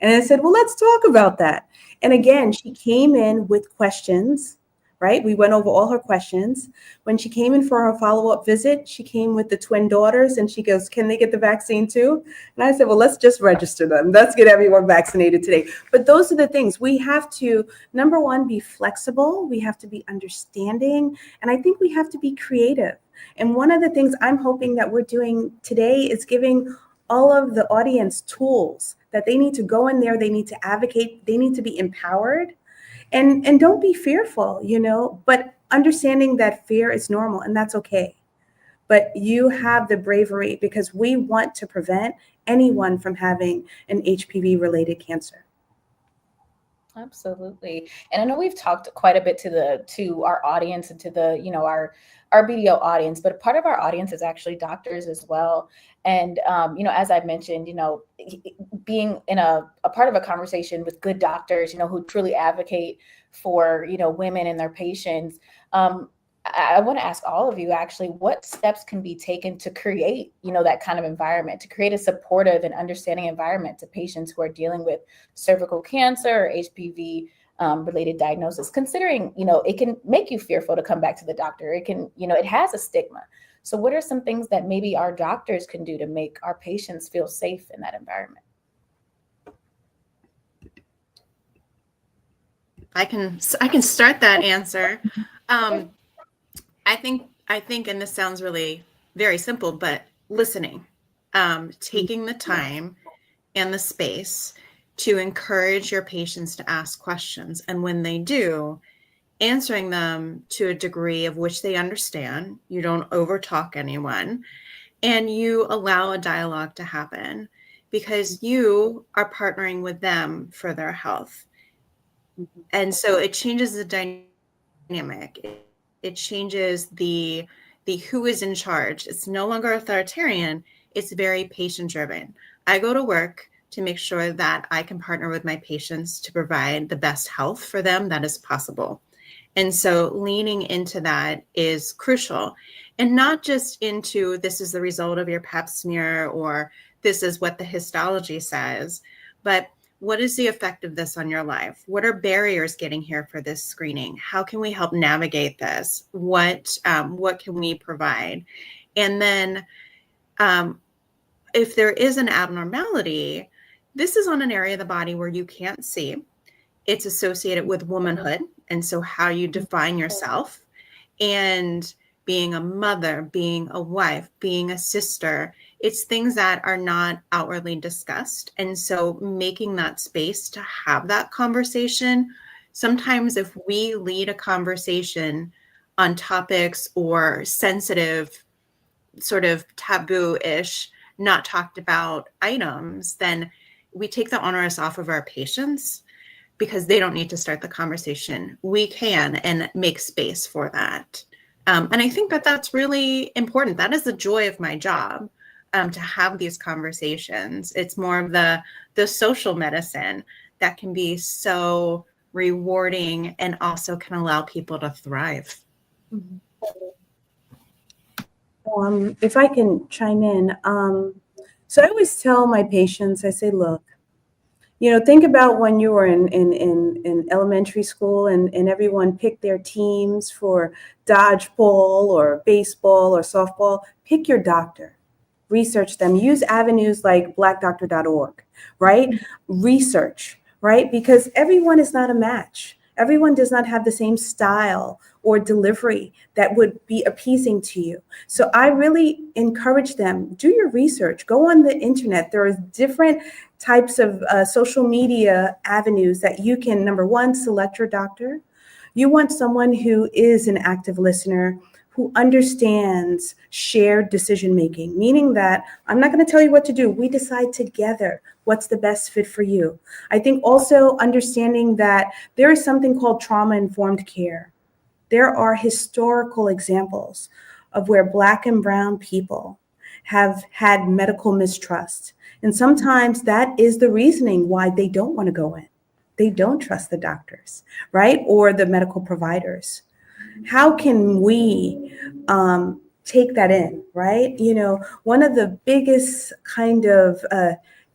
And I said, well, let's talk about that. And again, she came in with questions, right? We went over all her questions. When she came in for her follow-up visit, she came with the twin daughters and she goes, can they get the vaccine too? And I said, well, let's just register them. Let's get everyone vaccinated today. But those are the things we have to, number one, be flexible. We have to be understanding. And I think we have to be creative. And one of the things I'm hoping that we're doing today is giving all of the audience tools that they need to go in there. They need to advocate. They need to be empowered. And don't be fearful, but understanding that fear is normal and that's okay. But you have the bravery, because we want to prevent anyone from having an HPV related cancer. Absolutely. And I know we've talked quite a bit to our audience and to the, our BDO audience, but part of our audience is actually doctors as well. And, as I mentioned, being in a part of a conversation with good doctors, who truly advocate for, women and their patients. I want to ask all of you actually, what steps can be taken to create, that kind of environment, to create a supportive and understanding environment to patients who are dealing with cervical cancer or HPV related diagnosis, considering, it can make you fearful to come back to the doctor. It can, it has a stigma. So what are some things that maybe our doctors can do to make our patients feel safe in that environment? I can start that answer. I think, and this sounds really very simple, but listening, taking the time and the space to encourage your patients to ask questions. And when they do, answering them to a degree of which they understand. You don't overtalk anyone, and you allow a dialogue to happen because you are partnering with them for their health. And so it changes the dynamic. It changes the who is in charge. It's no longer authoritarian. It's very patient driven. I go to work to make sure that I can partner with my patients to provide the best health for them that is possible. And so leaning into that is crucial, and not just into this is the result of your pap smear or this is what the histology says, but what is the effect of this on your life? What are barriers getting here for this screening? How can we help navigate this? What can we provide? And then if there is an abnormality, this is on an area of the body where you can't see. It's associated with womanhood, and so how you define yourself, and being a mother, being a wife, being a sister. It's things that are not outwardly discussed. And so making that space to have that conversation, sometimes if we lead a conversation on topics or sensitive, sort of taboo-ish, not talked about items, then we take the onus off of our patients because they don't need to start the conversation. We can, and make space for that. And I think that that's really important. That is the joy of my job, to have these conversations. It's more of the social medicine that can be so rewarding and also can allow people to thrive. If I can chime in, so I always tell my patients, I say, look, think about when you were in elementary school and everyone picked their teams for dodgeball or baseball or softball. Pick your doctor, research them, use avenues like blackdoctor.org, right? Research, right? Because everyone is not a match. Everyone does not have the same style or delivery that would be appeasing to you. So I really encourage them, do your research, go on the internet. There are different types of social media avenues that you can, number one, select your doctor. You want someone who is an active listener, who understands shared decision-making, meaning that I'm not going to tell you what to do. We decide together what's the best fit for you. I think also understanding that there is something called trauma-informed care. There are historical examples of where Black and Brown people have had medical mistrust. And sometimes that is the reasoning why they don't want to go in. They don't trust the doctors, right? Or the medical providers. How can we take that in, right? One of the biggest kind of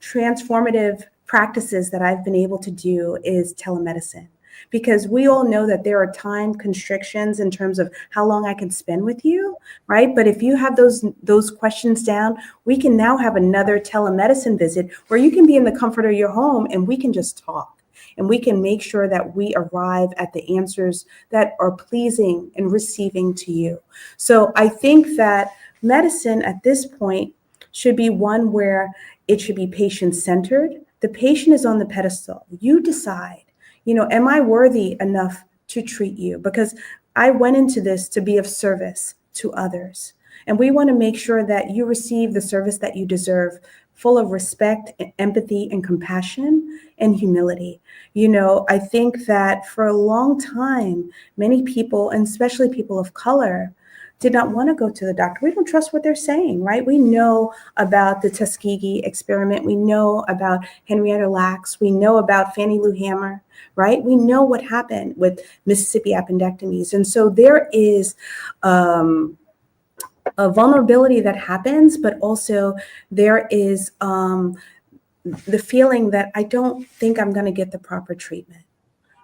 transformative practices that I've been able to do is telemedicine, because we all know that there are time constrictions in terms of how long I can spend with you, right? But if you have those questions down, we can now have another telemedicine visit where you can be in the comfort of your home and we can just talk. And we can make sure that we arrive at the answers that are pleasing and receiving to you. So I think that medicine at this point should be one where it should be patient-centered. The patient is on the pedestal. You decide, am I worthy enough to treat you? Because I went into this to be of service to others. And we want to make sure that you receive the service that you deserve, full of respect, and empathy, and compassion, and humility. I think that for a long time, many people, and especially people of color, did not want to go to the doctor. We don't trust what they're saying, right? We know about the Tuskegee experiment. We know about Henrietta Lacks. We know about Fannie Lou Hamer, right? We know what happened with Mississippi appendectomies. And so there is a vulnerability that happens, but also there is the feeling that I don't think I'm going to get the proper treatment.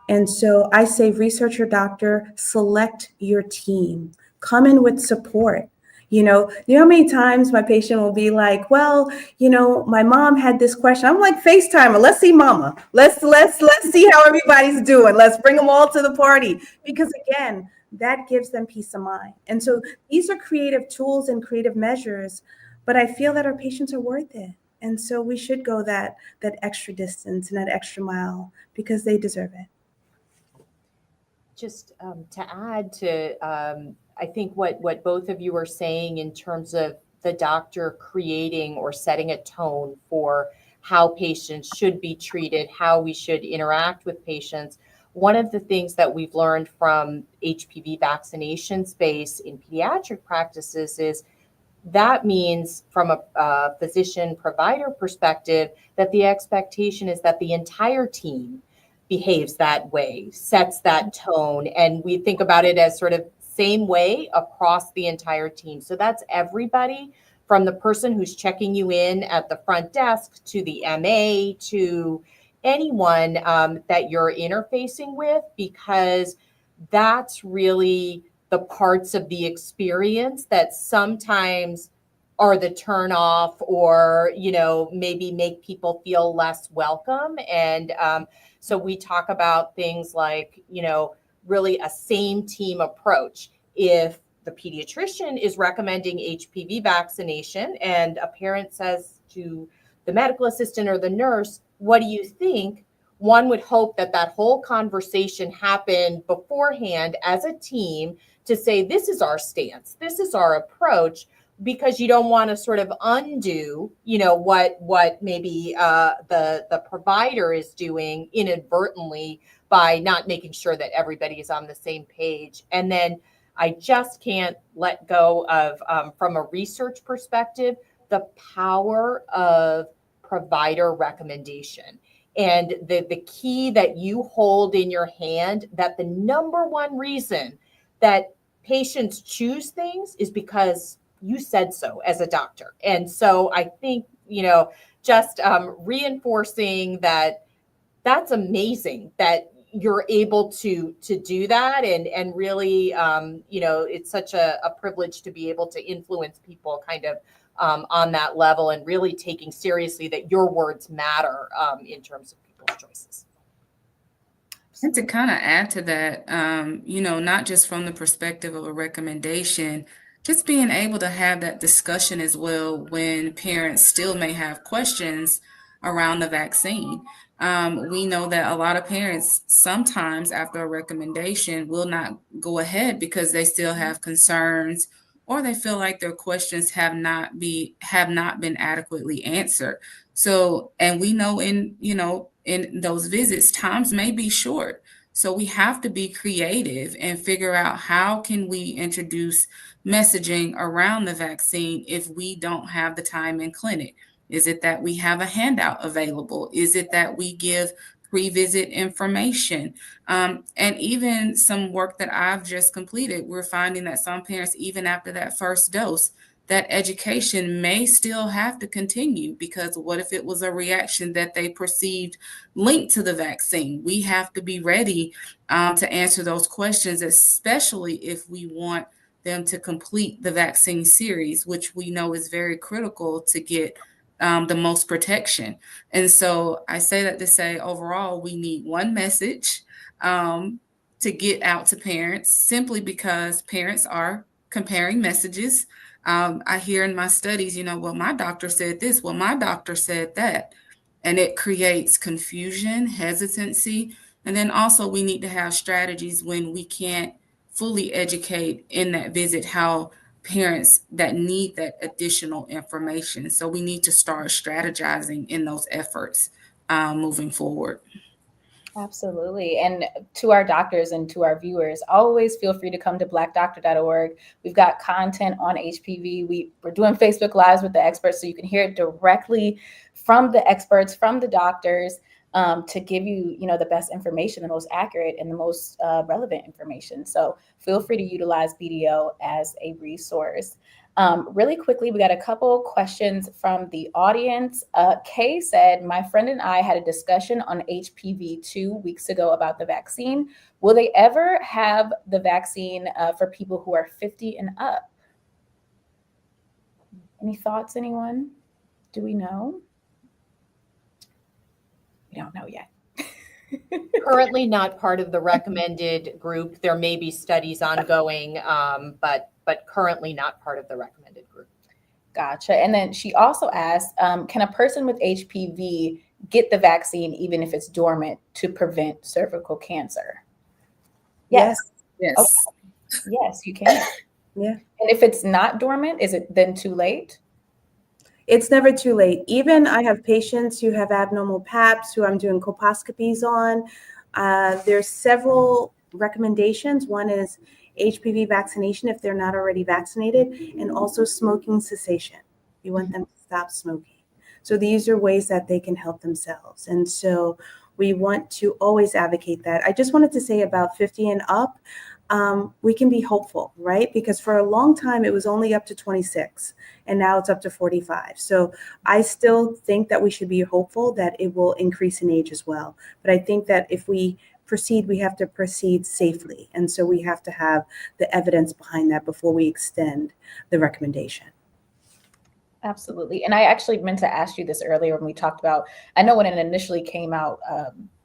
And so I say, research your doctor, select your team, come in with support. You know how many times my patient will be like, well, my mom had this question. I'm like, FaceTime her. Let's see mama. Let's see how everybody's doing. Let's bring them all to the party. Because again, that gives them peace of mind. And so these are creative tools and creative measures, but I feel that our patients are worth it. And so we should go that extra distance and that extra mile because they deserve it. just to add to, I think what both of you are saying in terms of the doctor creating or setting a tone for how patients should be treated, how we should interact with patients. One of the things that we've learned from HPV vaccination space in pediatric practices is that means from a physician provider perspective that the expectation is that the entire team behaves that way, sets that tone, and we think about it as sort of same way across the entire team. So that's everybody from the person who's checking you in at the front desk to the MA to anyone that you're interfacing with, because that's really the parts of the experience that sometimes are the turn off or, maybe make people feel less welcome. And so we talk about things like, really a same team approach. If the pediatrician is recommending HPV vaccination and a parent says to the medical assistant or the nurse, what do you think? One would hope that that whole conversation happened beforehand as a team to say, this is our stance, this is our approach, because you don't want to sort of undo, what maybe the provider is doing inadvertently by not making sure that everybody is on the same page. And then I just can't let go of, from a research perspective, the power of provider recommendation. And the key that you hold in your hand, that the number one reason that patients choose things is because you said so as a doctor. And so I think, just reinforcing that, that's amazing that you're able to do that. And really, it's such a privilege to be able to influence people kind of on that level, and really taking seriously that your words matter in terms of people's choices. And to kind of add to that, not just from the perspective of a recommendation, just being able to have that discussion as well when parents still may have questions around the vaccine. We know that a lot of parents sometimes after a recommendation will not go ahead because they still have concerns, or they feel like their questions have not been adequately answered. So, and we know in those visits, times may be short. So we have to be creative and figure out how can we introduce messaging around the vaccine if we don't have the time in clinic. Is it that we have a handout available? Is it that we give pre-visit information? And even some work that I've just completed, we're finding that some parents, even after that first dose, that education may still have to continue, because what if it was a reaction that they perceived linked to the vaccine? We have to be ready to answer those questions, especially if we want them to complete the vaccine series, which we know is very critical to get the most protection. And so I say that to say, overall, we need one message to get out to parents, simply because parents are comparing messages. I hear in my studies, well, my doctor said this, well, my doctor said that. And it creates confusion, hesitancy. And then also we need to have strategies when we can't fully educate in that visit how parents that need that additional information. So we need to start strategizing in those efforts moving forward. Absolutely. And to our doctors and to our viewers, always feel free to come to blackdoctor.org. We've got content on HPV. We're doing Facebook Lives with the experts, so you can hear it directly from the experts, from the doctors, to give you, the best information, the most accurate and the most relevant information. So feel free to utilize BDO as a resource. Really quickly, we got a couple questions from the audience. Kay said, my friend and I had a discussion on HPV 2 weeks ago about the vaccine. Will they ever have the vaccine for people who are 50 and up? Any thoughts, anyone? Do we know? We don't know yet. Currently not part of the recommended group. There may be studies ongoing, but currently not part of the recommended group. Gotcha. And then she also asked, can a person with HPV get the vaccine even if it's dormant to prevent cervical cancer? Yes. Yes. Okay. Yes, you can. Yeah. And if it's not dormant, is it then too late? It's never too late. Even I have patients who have abnormal PAPs who I'm doing colposcopies on. There's several recommendations. One is HPV vaccination if they're not already vaccinated, and also smoking cessation. You want them to stop smoking. So these are ways that they can help themselves. And so we want to always advocate that. I just wanted to say about 50 and up, we can be hopeful, right? Because for a long time, it was only up to 26, and now it's up to 45. So I still think that we should be hopeful that it will increase in age as well. But I think that if we proceed, we have to proceed safely. And so we have to have the evidence behind that before we extend the recommendation. Absolutely. And I actually meant to ask you this earlier when we talked about, I know when it initially came out,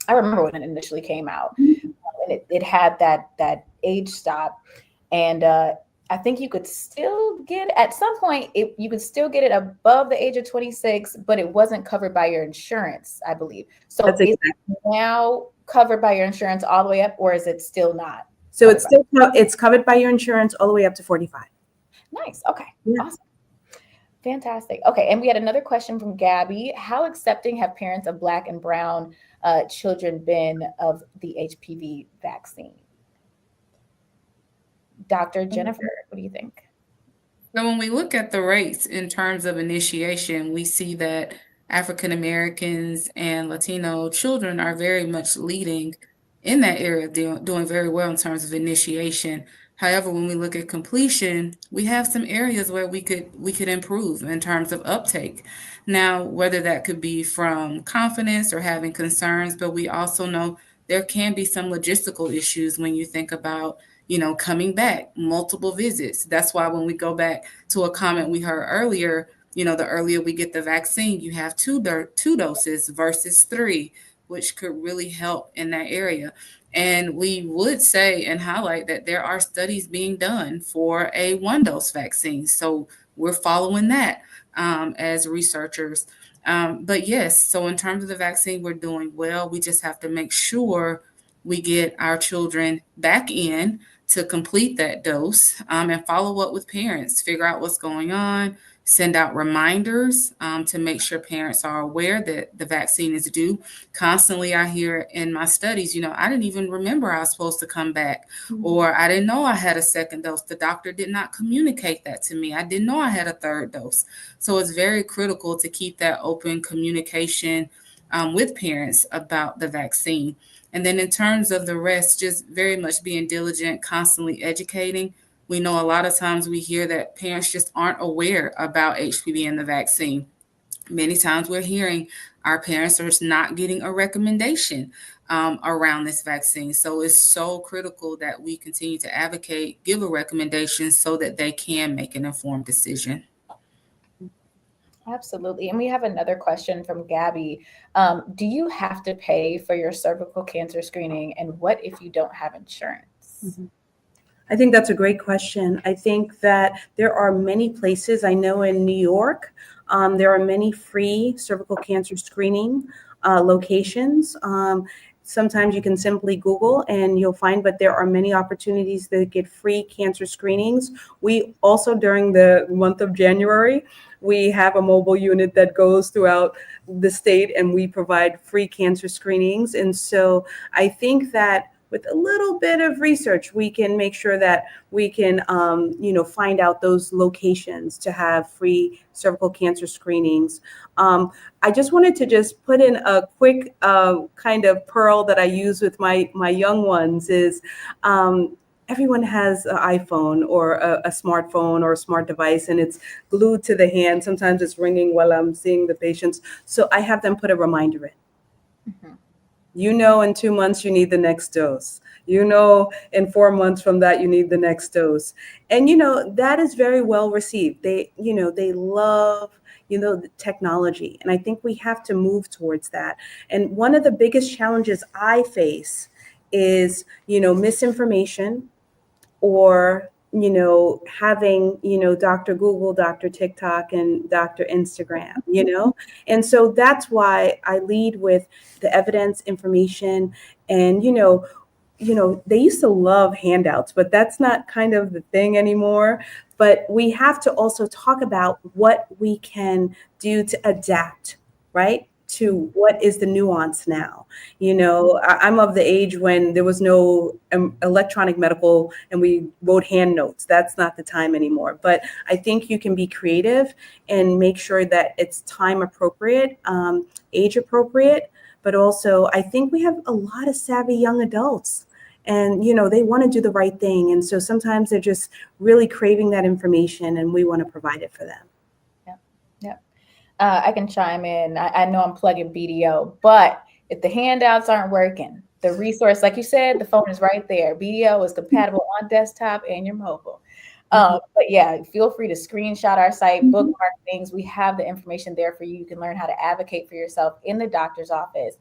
I remember when it initially came out, and it had that age stop. And I think you could still get, at some point, you could still get it above the age of 26, but it wasn't covered by your insurance, I believe. So That's is exactly. it now covered by your insurance all the way up, or is it still not? So it's covered by your insurance all the way up to 45. Nice. Okay. Yeah. Awesome. Fantastic. Okay. And we had another question from Gabby. How accepting have parents of Black and Brown children been of the HPV vaccine? Dr. Jennifer, what do you think? So when we look at the rates in terms of initiation, we see that African Americans and Latino children are very much leading in that area, doing very well in terms of initiation. However, when we look at completion, we have some areas where we could improve in terms of uptake. Now, whether that could be from confidence or having concerns, but we also know there can be some logistical issues when you think about coming back, multiple visits. That's why when we go back to a comment we heard earlier, the earlier we get the vaccine, you have two doses versus 3, which could really help in that area. And we would say and highlight that there are studies being done for a 1-dose vaccine. So we're following that as researchers. But yes, so in terms of the vaccine, we're doing well. We just have to make sure we get our children back in to complete that dose and follow up with parents, figure out what's going on, send out reminders to make sure parents are aware that the vaccine is due. Constantly, I hear in my studies, I didn't even remember I was supposed to come back, or I didn't know I had a second dose. The doctor did not communicate that to me. I didn't know I had a third dose. So it's very critical to keep that open communication with parents about the vaccine. And then in terms of the rest, just very much being diligent, constantly educating. We know a lot of times we hear that parents just aren't aware about HPV and the vaccine. Many times we're hearing our parents are not getting a recommendation around this vaccine. So it's so critical that we continue to advocate, give a recommendation so that they can make an informed decision. Absolutely. And we have another question from Gabby. Do you have to pay for your cervical cancer screening? And what if you don't have insurance? Mm-hmm. I think that's a great question. I think that there are many places. I know in New York, there are many free cervical cancer screening locations. Sometimes you can simply Google and you'll find, but there are many opportunities to get free cancer screenings. We also, during the month of January, we have a mobile unit that goes throughout the state and we provide free cancer screenings. And so I think that with a little bit of research, we can make sure that we can, find out those locations to have free cervical cancer screenings. I just wanted to just put in a quick kind of pearl that I use with my young ones is everyone has an iPhone or a smartphone or a smart device, and it's glued to the hand. Sometimes it's ringing while I'm seeing the patients. So I have them put a reminder in. Mm-hmm. In 2 months, you need the next dose. In 4 months from that, you need the next dose. And, that is very well received. They love, the technology. And I think we have to move towards that. And one of the biggest challenges I face is, misinformation or, having, Dr. Google, Dr. TikTok, and Dr. Instagram, And so that's why I lead with the evidence, information, and, they used to love handouts, but that's not kind of the thing anymore. But we have to also talk about what we can do to adapt, right? To what is the nuance now. I'm of the age when there was no electronic medical and we wrote hand notes. That's not the time anymore. But I think you can be creative and make sure that it's time appropriate, age appropriate. But also, I think we have a lot of savvy young adults and, they want to do the right thing. And so sometimes they're just really craving that information and we want to provide it for them. Yeah. I can chime in. I know I'm plugging BDO, but if the handouts aren't working, the resource, like you said, the phone is right there. BDO is compatible on desktop and your mobile. But yeah, feel free to screenshot our site, bookmark things. We have the information there for you. You can learn how to advocate for yourself in the doctor's office.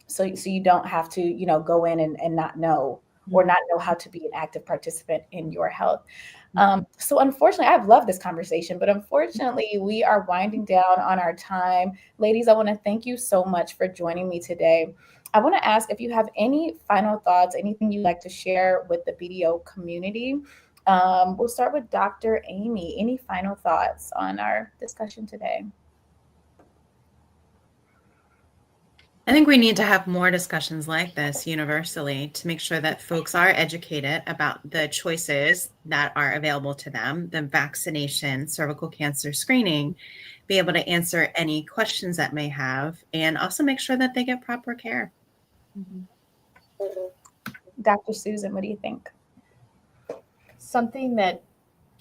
So you don't have to, go in and not know or not know how to be an active participant in your health. So unfortunately, I've loved this conversation, but unfortunately, we are winding down on our time. Ladies, I want to thank you so much for joining me today. I want to ask if you have any final thoughts, anything you'd like to share with the BDO community. We'll start with Dr. Amy. Any final thoughts on our discussion today? I think we need to have more discussions like this universally to make sure that folks are educated about the choices that are available to them, the vaccination, cervical cancer screening, be able to answer any questions that may have, and also make sure that they get proper care. Dr. Susan, what do you think? Something that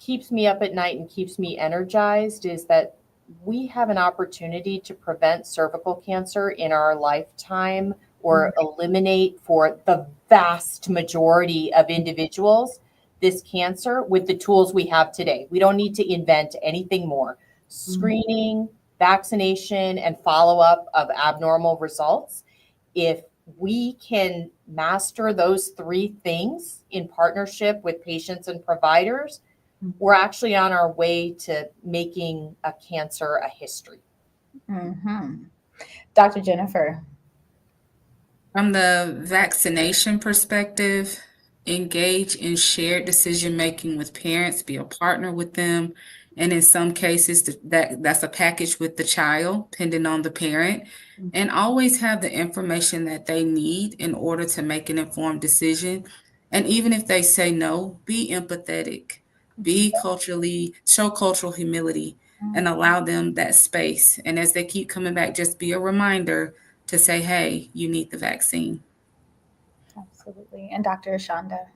keeps me up at night and keeps me energized is that we have an opportunity to prevent cervical cancer in our lifetime or eliminate for the vast majority of individuals this cancer with the tools we have today. We don't need to invent anything more. Screening, vaccination, and follow-up of abnormal results. If we can master those three things in partnership with patients and providers, we're actually on our way to making a cancer a history. Dr. Jennifer. From the vaccination perspective, engage in shared decision-making with parents, be a partner with them. And in some cases, that's a package with the child, depending on the parent. And always have the information that they need in order to make an informed decision. And even if they say no, be empathetic. Show cultural humility and allow them that space. And as they keep coming back, just be a reminder to say, hey, you need the vaccine. Absolutely. And Dr. Ashanda.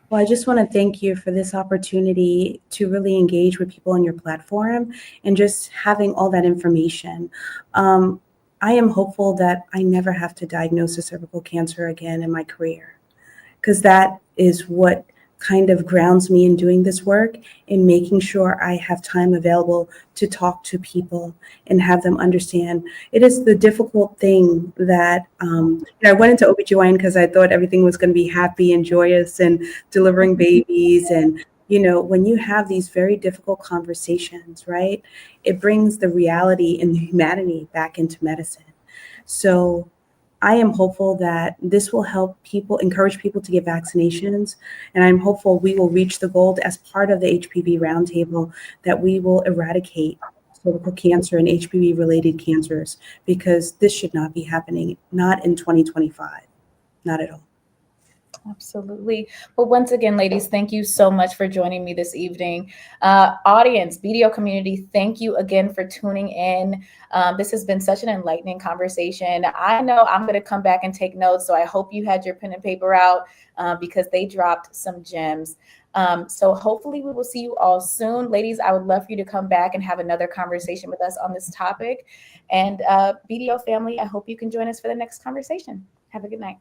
Well, I just want to thank you for this opportunity to really engage with people on your platform and just having all that information. I am hopeful that I never have to diagnose a cervical cancer again in my career, because that is what kind of grounds me in doing this work, in making sure I have time available to talk to people and have them understand. It is the difficult thing that I went into OBGYN because I thought everything was going to be happy and joyous and delivering babies. And, when you have these very difficult conversations, right, it brings the reality and the humanity back into medicine. So I am hopeful that this will help encourage people to get vaccinations. And I'm hopeful we will reach the goal as part of the HPV Roundtable that we will eradicate cervical cancer and HPV-related cancers, because this should not be happening, not in 2025, not at all. Absolutely. Well, once again, ladies, thank you so much for joining me this evening. Audience, BDO community, thank you again for tuning in. This has been such an enlightening conversation. I know I'm going to come back and take notes, so I hope you had your pen and paper out because they dropped some gems. So hopefully we will see you all soon. Ladies, I would love for you to come back and have another conversation with us on this topic. And BDO family, I hope you can join us for the next conversation. Have a good night.